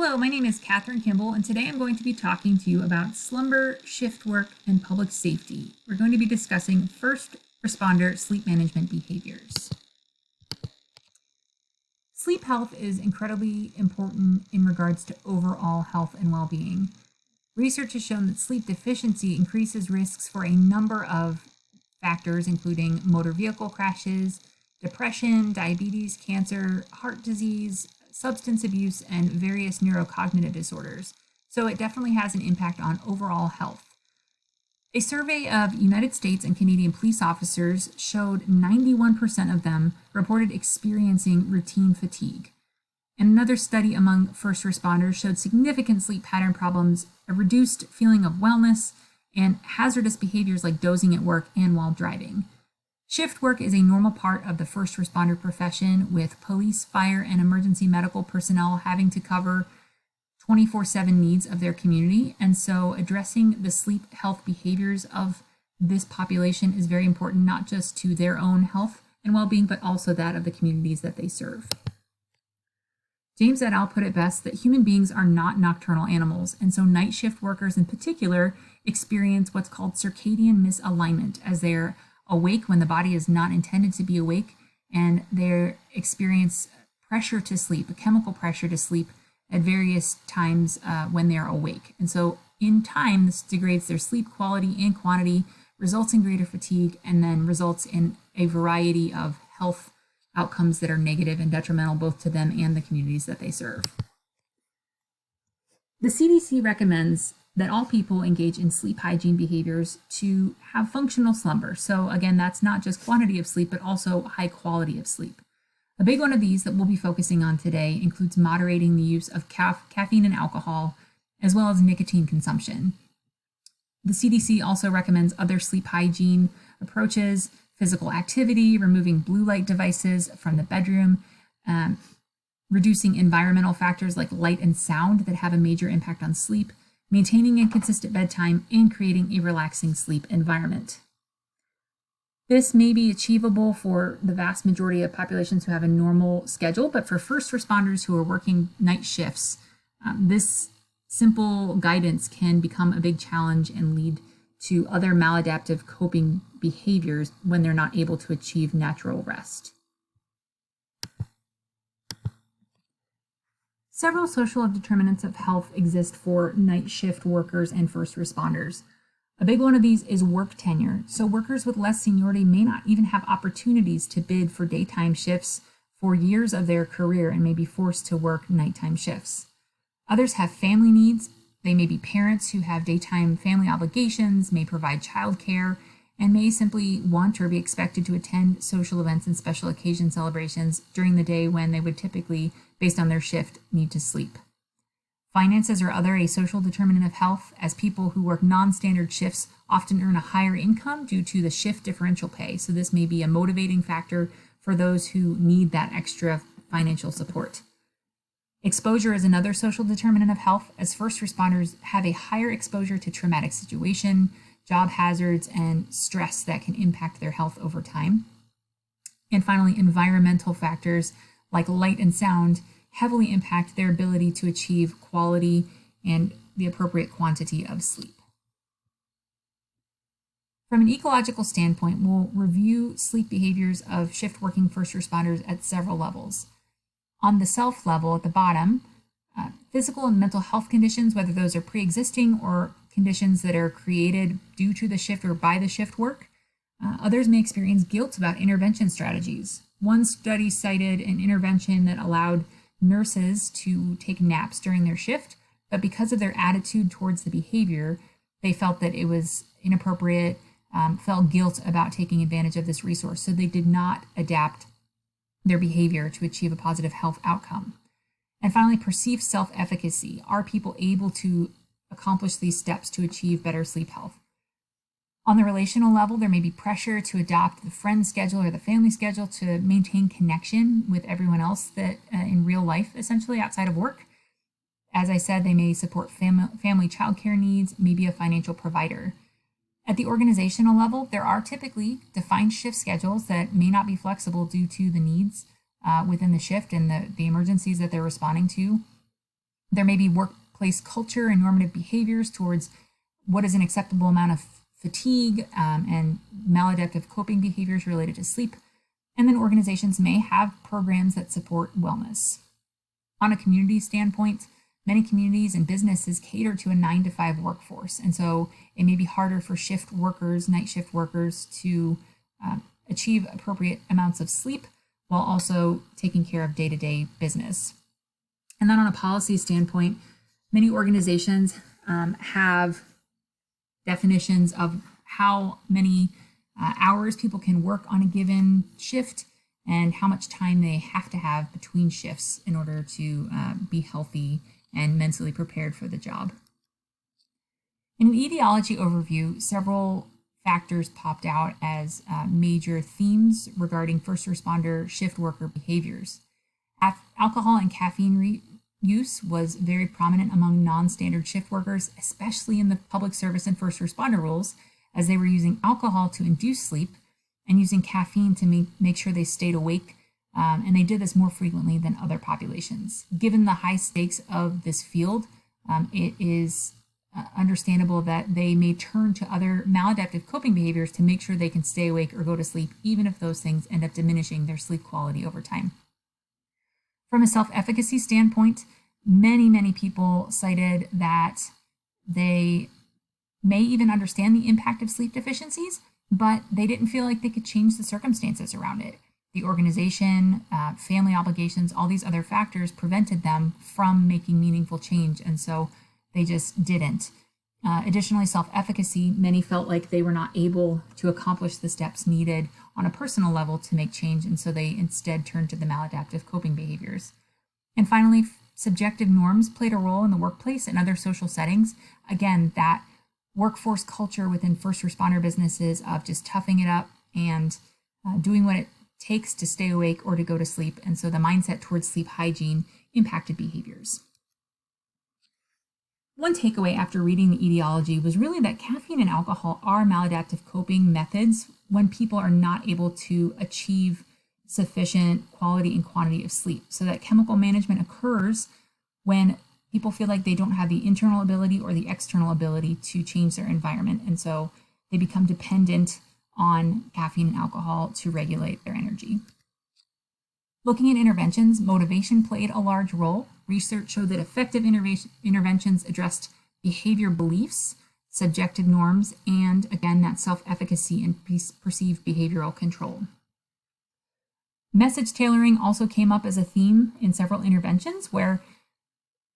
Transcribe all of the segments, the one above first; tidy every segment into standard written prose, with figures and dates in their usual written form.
Hello, my name is Katherine Kimble, and today I'm going to be talking to you about slumber, shift work, and public safety. We're going to be discussing first responder sleep management behaviors. Sleep health is incredibly important in regards to overall health and well-being. Research has shown that sleep deficiency increases risks for a number of factors, including motor vehicle crashes, depression, diabetes, cancer, heart disease, substance abuse, and various neurocognitive disorders. So it definitely has an impact on overall health. A survey of United States and Canadian police officers showed 91% of them reported experiencing routine fatigue. And another study among first responders showed significant sleep pattern problems, a reduced feeling of wellness, and hazardous behaviors like dozing at work and while driving. Shift work is a normal part of the first responder profession, with police, fire, and emergency medical personnel having to cover 24/7 needs of their community. And so addressing the sleep health behaviors of this population is very important, not just to their own health and well-being, but also that of the communities that they serve. James et al. Put it best that human beings are not nocturnal animals, and so night shift workers in particular experience what's called circadian misalignment, as they're awake when the body is not intended to be awake, and they experience pressure to sleep, a chemical pressure to sleep at various times when they're awake. And so in time, this degrades their sleep quality and quantity, results in greater fatigue, and then results in a variety of health outcomes that are negative and detrimental both to them and the communities that they serve. The CDC recommends that all people engage in sleep hygiene behaviors to have functional slumber. So again, that's not just quantity of sleep, but also high quality of sleep. A big one of these that we'll be focusing on today includes moderating the use of caffeine and alcohol, as well as nicotine consumption. The CDC also recommends other sleep hygiene approaches, physical activity, removing blue light devices from the bedroom, reducing environmental factors like light and sound that have a major impact on sleep, maintaining a consistent bedtime, and creating a relaxing sleep environment. This may be achievable for the vast majority of populations who have a normal schedule, but for first responders who are working night shifts, this simple guidance can become a big challenge and lead to other maladaptive coping behaviors when they're not able to achieve natural rest. Several social determinants of health exist for night shift workers and first responders. A big one of these is work tenure. So workers with less seniority may not even have opportunities to bid for daytime shifts for years of their career and may be forced to work nighttime shifts. Others have family needs. They may be parents who have daytime family obligations, may provide childcare, and may simply want or be expected to attend social events and special occasion celebrations during the day when they would typically, based on their shift, need to sleep. Finances are a social determinant of health, as people who work non-standard shifts often earn a higher income due to the shift differential pay. So this may be a motivating factor for those who need that extra financial support. Exposure is another social determinant of health, as first responders have a higher exposure to traumatic situation, job hazards, and stress that can impact their health over time. And finally, environmental factors like light and sound heavily impact their ability to achieve quality and the appropriate quantity of sleep. From an ecological standpoint, we'll review sleep behaviors of shift working first responders at several levels. On the self level at the bottom, physical and mental health conditions, whether those are pre-existing or conditions that are created due to the shift or by the shift work. Others may experience guilt about intervention strategies. One study cited an intervention that allowed nurses to take naps during their shift, but because of their attitude towards the behavior, they felt that it was inappropriate, felt guilt about taking advantage of this resource, so they did not adapt their behavior to achieve a positive health outcome. And finally, perceived self-efficacy. Are people able to accomplish these steps to achieve better sleep health? On the relational level, there may be pressure to adopt the friend schedule or the family schedule to maintain connection with everyone else that in real life, essentially outside of work. As I said, they may support family childcare needs, maybe a financial provider. At the organizational level, there are typically defined shift schedules that may not be flexible due to the needs within the shift and the emergencies that they're responding to. There may be workplace culture and normative behaviors towards what is an acceptable amount of fatigue and maladaptive coping behaviors related to sleep. And then organizations may have programs that support wellness. On a community standpoint, many communities and businesses cater to a 9-to-5 workforce. And so it may be harder for shift workers, night shift workers, to achieve appropriate amounts of sleep while also taking care of day-to-day business. And then on a policy standpoint, many organizations have definitions of how many hours people can work on a given shift and how much time they have to have between shifts in order to be healthy and mentally prepared for the job. In an etiology overview, several factors popped out as major themes regarding first responder shift worker behaviors. Alcohol and caffeine use was very prominent among non-standard shift workers, especially in the public service and first responder roles, as they were using alcohol to induce sleep and using caffeine to make sure they stayed awake. And they did this more frequently than other populations. Given the high stakes of this field, it is understandable that they may turn to other maladaptive coping behaviors to make sure they can stay awake or go to sleep, even if those things end up diminishing their sleep quality over time. From a self-efficacy standpoint, many people cited that they may even understand the impact of sleep deficiencies, but they didn't feel like they could change the circumstances around it. The organization, family obligations, all these other factors prevented them from making meaningful change, and so they just didn't. Additionally, self-efficacy, many felt like they were not able to accomplish the steps needed on a personal level to make change, and so they instead turned to the maladaptive coping behaviors. And finally, subjective norms played a role in the workplace and other social settings. Again, that workforce culture within first responder businesses of just toughing it up and doing what it takes to stay awake or to go to sleep. And so the mindset towards sleep hygiene impacted behaviors. One takeaway after reading the etiology was really that caffeine and alcohol are maladaptive coping methods when people are not able to achieve sufficient quality and quantity of sleep. So that chemical management occurs when people feel like they don't have the internal ability or the external ability to change their environment. And so they become dependent on caffeine and alcohol to regulate their energy. Looking at interventions, motivation played a large role. Research showed that effective interventions addressed behavior beliefs, subjective norms, and again, that self-efficacy and perceived behavioral control. Message tailoring also came up as a theme in several interventions, where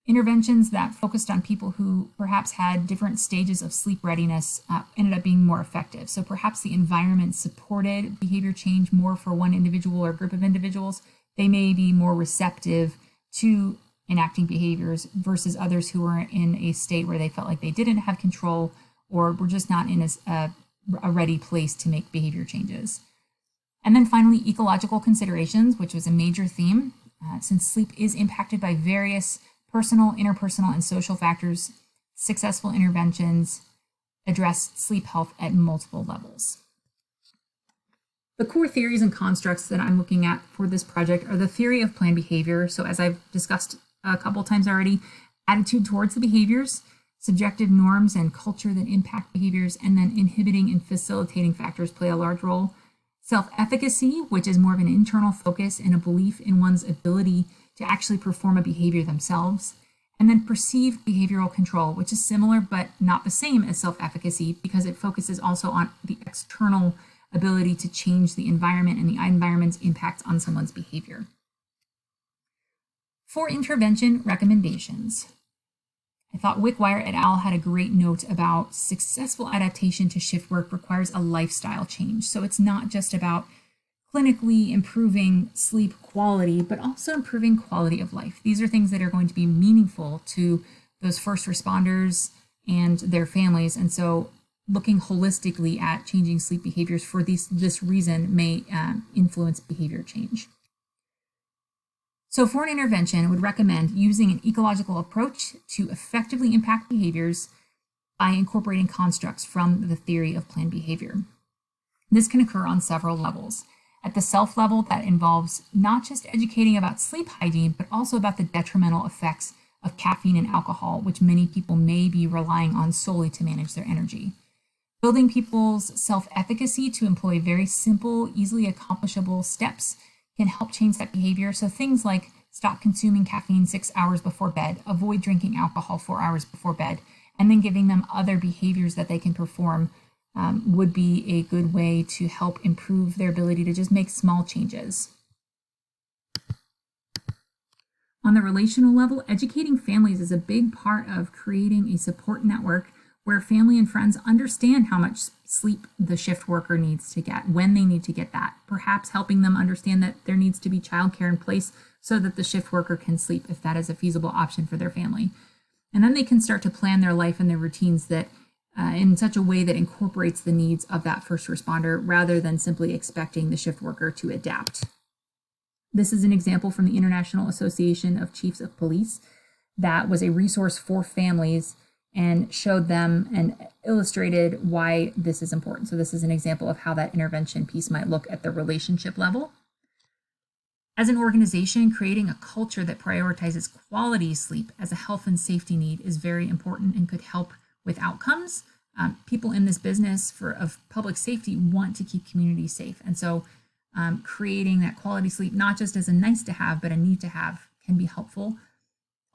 interventions that focused on people who perhaps had different stages of sleep readiness ended up being more effective. So perhaps the environment supported behavior change more for one individual or group of individuals. They may be more receptive to enacting behaviors versus others who were in a state where they felt like they didn't have control or were just not in a ready place to make behavior changes. And then finally, ecological considerations, which was a major theme. Since sleep is impacted by various personal, interpersonal, and social factors, successful interventions address sleep health at multiple levels. The core theories and constructs that I'm looking at for this project are the theory of planned behavior. So as I've discussed a couple times already, attitude towards the behaviors, subjective norms and culture that impact behaviors, and then inhibiting and facilitating factors play a large role. Self-efficacy, which is more of an internal focus and a belief in one's ability to actually perform a behavior themselves. And then perceived behavioral control, which is similar but not the same as self-efficacy because it focuses also on the external ability to change the environment and the environment's impact on someone's behavior. For intervention recommendations, I thought Wickwire et al. Had a great note about successful adaptation to shift work requires a lifestyle change. So it's not just about clinically improving sleep quality, but also improving quality of life. These are things that are going to be meaningful to those first responders and their families. And so looking holistically at changing sleep behaviors for this reason may influence behavior change. So for an intervention, I would recommend using an ecological approach to effectively impact behaviors by incorporating constructs from the theory of planned behavior. This can occur on several levels. At the self level, that involves not just educating about sleep hygiene, but also about the detrimental effects of caffeine and alcohol, which many people may be relying on solely to manage their energy. Building people's self-efficacy to employ very simple, easily accomplishable steps can help change that behavior. So things like stop consuming caffeine 6 hours before bed, avoid drinking alcohol 4 hours before bed, and then giving them other behaviors that they can perform would be a good way to help improve their ability to just make small changes. On the relational level, educating families is a big part of creating a support network where family and friends understand how much sleep the shift worker needs to get, when they need to get that, perhaps helping them understand that there needs to be childcare in place so that the shift worker can sleep if that is a feasible option for their family. And then they can start to plan their life and their routines that in such a way that incorporates the needs of that first responder rather than simply expecting the shift worker to adapt. This is an example from the International Association of Chiefs of Police that was a resource for families and showed them and illustrated why this is important. So this is an example of how that intervention piece might look at the relationship level. As an organization, creating a culture that prioritizes quality sleep as a health and safety need is very important and could help with outcomes. People in this business of public safety want to keep communities safe. And so creating that quality sleep, not just as a nice to have, but a need to have, can be helpful.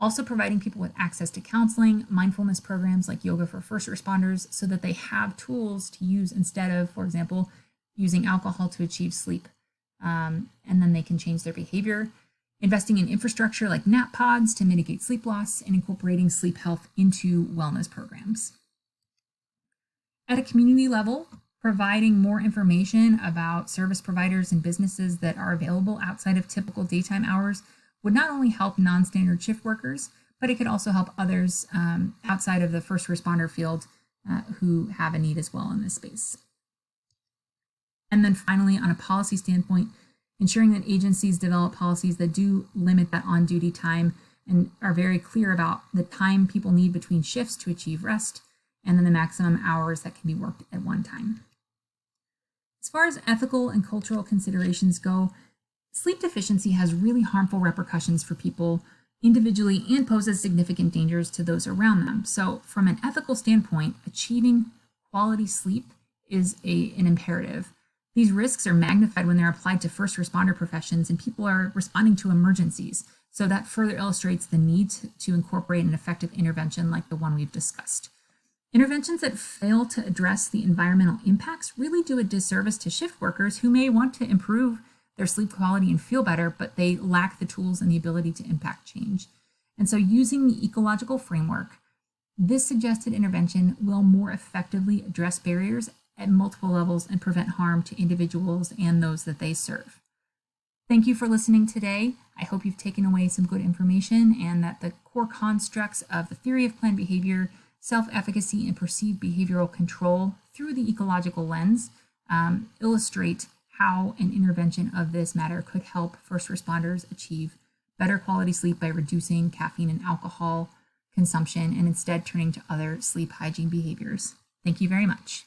Also providing people with access to counseling, mindfulness programs like yoga for first responders so that they have tools to use instead of, for example, using alcohol to achieve sleep. And then they can change their behavior. Investing in infrastructure like nap pods to mitigate sleep loss and incorporating sleep health into wellness programs. At a community level, providing more information about service providers and businesses that are available outside of typical daytime hours would not only help non-standard shift workers, but it could also help others outside of the first responder field who have a need as well in this space. And then finally, on a policy standpoint, ensuring that agencies develop policies that do limit that on-duty time and are very clear about the time people need between shifts to achieve rest, and then the maximum hours that can be worked at one time. As far as ethical and cultural considerations go, sleep deficiency has really harmful repercussions for people individually and poses significant dangers to those around them. So from an ethical standpoint, achieving quality sleep is an imperative. These risks are magnified when they're applied to first responder professions and people are responding to emergencies. So that further illustrates the need to incorporate an effective intervention like the one we've discussed. Interventions that fail to address the environmental impacts really do a disservice to shift workers who may want to improve their sleep quality and feel better, but they lack the tools and the ability to impact change. And so using the ecological framework, this suggested intervention will more effectively address barriers at multiple levels and prevent harm to individuals and those that they serve. Thank you for listening today. I hope you've taken away some good information and that the core constructs of the theory of planned behavior, self-efficacy, and perceived behavioral control through the ecological lens illustrate how an intervention of this matter could help first responders achieve better quality sleep by reducing caffeine and alcohol consumption and instead turning to other sleep hygiene behaviors. Thank you very much.